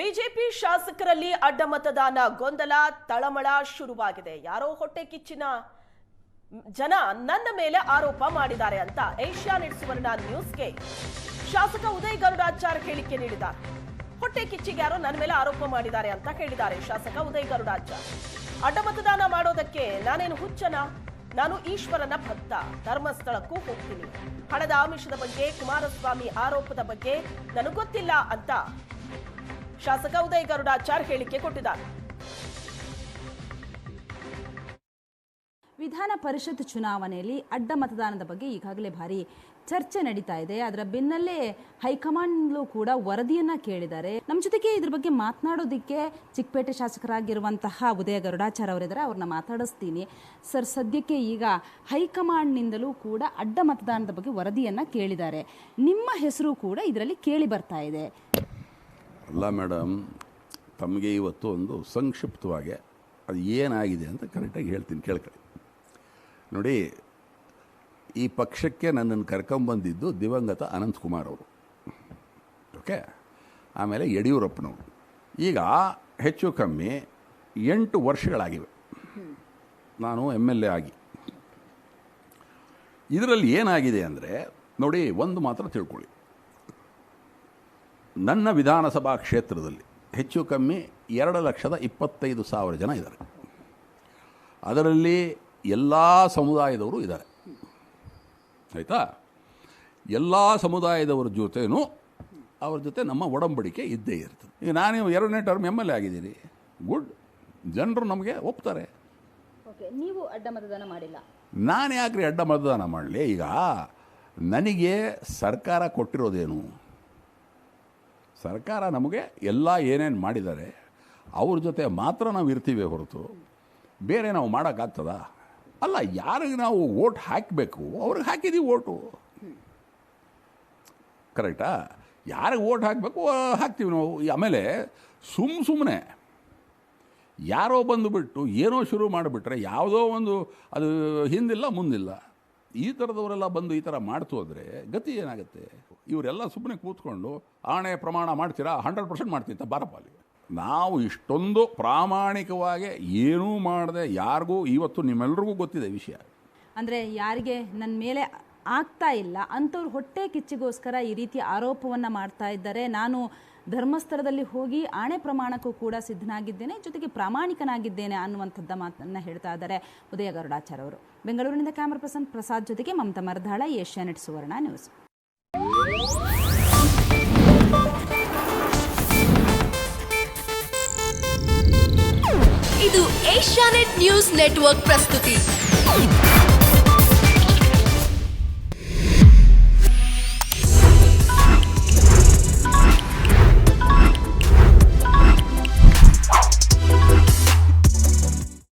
BJP ಶಾಸಕರಲ್ಲಿ ಅಡ್ಡ ಮತದಾನ ಗೊಂದಲ ತಳಮಳ ಶುರುವಾಗಿದೆ. ಯಾರೋ ಹೊಟ್ಟೆ ಕಿಚ್ಚಿನ ಜನ ನನ್ನ ಮೇಲೆ ಆರೋಪ ಮಾಡಿದ್ದಾರೆ ಅಂತ ಏಷ್ಯಾನೆಟ್ ಸುವರ್ಣ ನ್ಯೂಸ್ಗೆ ಶಾಸಕ ಉದಯ್ ಗರುಡಾಚಾರ್ ಹೇಳಿಕೆ ನೀಡಿದ್ದಾರೆ. ಹೊಟ್ಟೆ ಕಿಚ್ಚಿಗೆ ಯಾರೋ ನನ್ನ ಮೇಲೆ ಆರೋಪ ಮಾಡಿದ್ದಾರೆ ಅಂತ ಹೇಳಿದ್ದಾರೆ ಶಾಸಕ ಉದಯ್ ಗರುಡಾಚಾರ್. ಅಡ್ಡ ಮತದಾನ ಮಾಡೋದಕ್ಕೆ ನಾನೇನು ಹುಚ್ಚನ? ನಾನು ಈಶ್ವರನ ಭಕ್ತ, ಧರ್ಮಸ್ಥಳಕ್ಕೂ ಹೋಗ್ತೀನಿ. ಹಣದ ಆಮಿಷದ ಬಗ್ಗೆ, ಕುಮಾರಸ್ವಾಮಿ ಆರೋಪದ ಬಗ್ಗೆ ನನಗೆ ಗೊತ್ತಿಲ್ಲ ಅಂತ ಶಾಸಕ ಉದಯ್ ಗರುಡಾಚಾರ್ ಹೇಳಿಕೆ ಕೊಟ್ಟಿದ್ದಾರೆ. ವಿಧಾನ ಪರಿಷತ್ ಚುನಾವಣೆಯಲ್ಲಿ ಅಡ್ಡ ಮತದಾನದ ಬಗ್ಗೆ ಈಗಾಗಲೇ ಭಾರಿ ಚರ್ಚೆ ನಡೀತಾ ಇದೆ. ಅದರ ಬೆನ್ನಲ್ಲೇ ಹೈಕಮಾಂಡ್ಲೂ ಕೂಡ ವರದಿಯನ್ನ ಕೇಳಿದ್ದಾರೆ. ನಮ್ಮ ಜೊತೆಗೆ ಇದ್ರ ಬಗ್ಗೆ ಮಾತನಾಡೋದಿಕ್ಕೆ ಚಿಕ್ಕಪೇಟೆ ಶಾಸಕರಾಗಿರುವಂತಹ ಉದಯ ಗರುಡಾಚಾರ್ ಅವರಿದ್ದಾರೆ. ಅವ್ರನ್ನ ಮಾತಾಡಿಸ್ತೀನಿ. ಸರ್, ಸದ್ಯಕ್ಕೆ ಈಗ ಹೈಕಮಾಂಡ್ನಿಂದಲೂ ಕೂಡ ಅಡ್ಡ ಮತದಾನದ ಬಗ್ಗೆ ವರದಿಯನ್ನ ಕೇಳಿದ್ದಾರೆ. ನಿಮ್ಮ ಹೆಸರು ಕೂಡ ಇದರಲ್ಲಿ ಕೇಳಿ ಬರ್ತಾ ಇದೆ. ಅಲ್ಲ ಮೇಡಮ್, ತಮಗೆ ಇವತ್ತು ಒಂದು ಸಂಕ್ಷಿಪ್ತವಾಗಿ ಅದು ಏನಾಗಿದೆ ಅಂತ ಕರೆಕ್ಟಾಗಿ ಹೇಳ್ತೀನಿ, ಕೇಳ್ಕೊಳ್ಳಿ. ನೋಡಿ, ಈ ಪಕ್ಷಕ್ಕೆ ನನ್ನನ್ನು ಕರ್ಕೊಂಬಂದಿದ್ದು ದಿವಂಗತ ಅನಂತಕುಮಾರ್ ಅವರು, ಓಕೆ, ಆಮೇಲೆ ಯಡಿಯೂರಪ್ಪನವರು. ಈಗ ಹೆಚ್ಚು ಕಮ್ಮಿ 8 ವರ್ಷಗಳಾಗಿವೆ ನಾನು MLA ಆಗಿ. ಇದರಲ್ಲಿ ಏನಾಗಿದೆ ಅಂದರೆ, ನೋಡಿ, ಒಂದು ಮಾತ್ರ ತಿಳ್ಕೊಳ್ಳಿ. ನನ್ನ ವಿಧಾನಸಭಾ ಕ್ಷೇತ್ರದಲ್ಲಿ ಹೆಚ್ಚು ಕಮ್ಮಿ 2,25,000 ಜನ ಇದ್ದಾರೆ. ಅದರಲ್ಲಿ ಎಲ್ಲ ಸಮುದಾಯದವರು ಇದ್ದಾರೆ, ಆಯಿತಾ? ಎಲ್ಲ ಸಮುದಾಯದವರ ಜೊತೆನೂ ಅವ್ರ ಜೊತೆ ನಮ್ಮ ಒಡಂಬಡಿಕೆ ಇದ್ದೇ ಇರ್ತದೆ. ಈಗ ನಾನು 2ನೇ ಟರ್ಮ್ MLA ಆಗಿದ್ದೀನಿ, ಗುಡ್, ಜನರು ನಮಗೆ ಒಪ್ತಾರೆ. ನೀವು ಅಡ್ಡ ಮತದಾನ ಮಾಡಿಲ್ಲ. ನಾನು ಯಾಕ್ರಿ ಅಡ್ಡ ಮತದಾನ ಮಾಡಲಿ? ಈಗ ನನಗೆ ಸರ್ಕಾರ ಕೊಟ್ಟಿರೋದೇನು? ಸರ್ಕಾರ ನಮಗೆ ಎಲ್ಲ ಏನೇನು ಮಾಡಿದ್ದಾರೆ ಅವ್ರ ಜೊತೆ ಮಾತ್ರ ನಾವು ಇರ್ತೀವಿ ಹೊರತು ಬೇರೆ ನಾವು ಮಾಡೋಕ್ಕಾಗ್ತದ? ಅಲ್ಲ, ಯಾರಿಗೆ ನಾವು ವೋಟ್ ಹಾಕಬೇಕು ಅವ್ರಿಗೆ ಹಾಕಿದ್ದೀವಿ ಓಟು, ಕರೆಕ್ಟಾ? ಯಾರಿಗೆ ವೋಟ್ ಹಾಕಬೇಕು ಹಾಕ್ತೀವಿ ನಾವು. ಆಮೇಲೆ ಸುಮ್ಮನೆ ಯಾರೋ ಬಂದುಬಿಟ್ಟು ಏನೋ ಶುರು ಮಾಡಿಬಿಟ್ರೆ ಯಾವುದೋ ಒಂದು ಅದು ಹಿಂದಿಲ್ಲ ಮುಂದಿಲ್ಲ, ಈ ಥರದವರೆಲ್ಲ ಬಂದು ಈ ಥರ ಮಾಡ್ತು ಅಂದರೆ ಗತಿ ಏನಾಗುತ್ತೆ? ಇವರೆಲ್ಲ ಸುಮ್ಮನೆ ಕೂತ್ಕೊಂಡು ಆಣೆ ಪ್ರಮಾಣ ಮಾಡ್ತೀರಾ, 100% ಮಾಡ್ತೀವಿ ಬಾರಪ್ಪ ಅಲ್ಲಿ. ನಾವು ಇಷ್ಟೊಂದು ಪ್ರಾಮಾಣಿಕವಾಗಿ ಏನೂ ಮಾಡದೆ ಯಾರಿಗೂ, ಇವತ್ತು ನಿಮ್ಮೆಲ್ರಿಗೂ ಗೊತ್ತಿದೆ ವಿಷಯ. ಅಂದರೆ ಯಾರಿಗೆ ನನ್ನ ಮೇಲೆ ಆಗ್ತಾ ಇಲ್ಲ ಅಂಥವ್ರು ಹೊಟ್ಟೆ ಕಿಚ್ಚಿಗೋಸ್ಕರ ಈ ರೀತಿ ಆರೋಪವನ್ನು ಮಾಡ್ತಾ ಇದ್ದಾರೆ. ನಾನು ಧರ್ಮಸ್ಥಳದಲ್ಲಿ ಹೋಗಿ ಆಣೆ ಪ್ರಮಾಣಕ್ಕೂ ಕೂಡ ಸಿದ್ಧನಾಗಿದ್ದೇನೆ, ಜೊತೆಗೆ ಪ್ರಾಮಾಣಿಕನಾಗಿದ್ದೇನೆ ಅನ್ನುವಂಥದ್ದು ಮಾತನ್ನು ಹೇಳ್ತಾ ಇದ್ದಾರೆ ಉದಯ ಗರುಡಾಚಾರ್ ಅವರು. ಬೆಂಗಳೂರಿನಿಂದ ಕ್ಯಾಮರಾ ಪರ್ಸನ್ ಪ್ರಸಾದ್ ಜೊತೆಗೆ ಮಮತಾ ಮರದಾಳ, ಏಷ್ಯಾನೆಟ್ ಸುವರ್ಣ ನ್ಯೂಸ್. ಇದು ಏಷ್ಯಾನೆಟ್ ನ್ಯೂಸ್ ನೆಟ್ವರ್ಕ್ ಪ್ರಸ್ತುತಿ.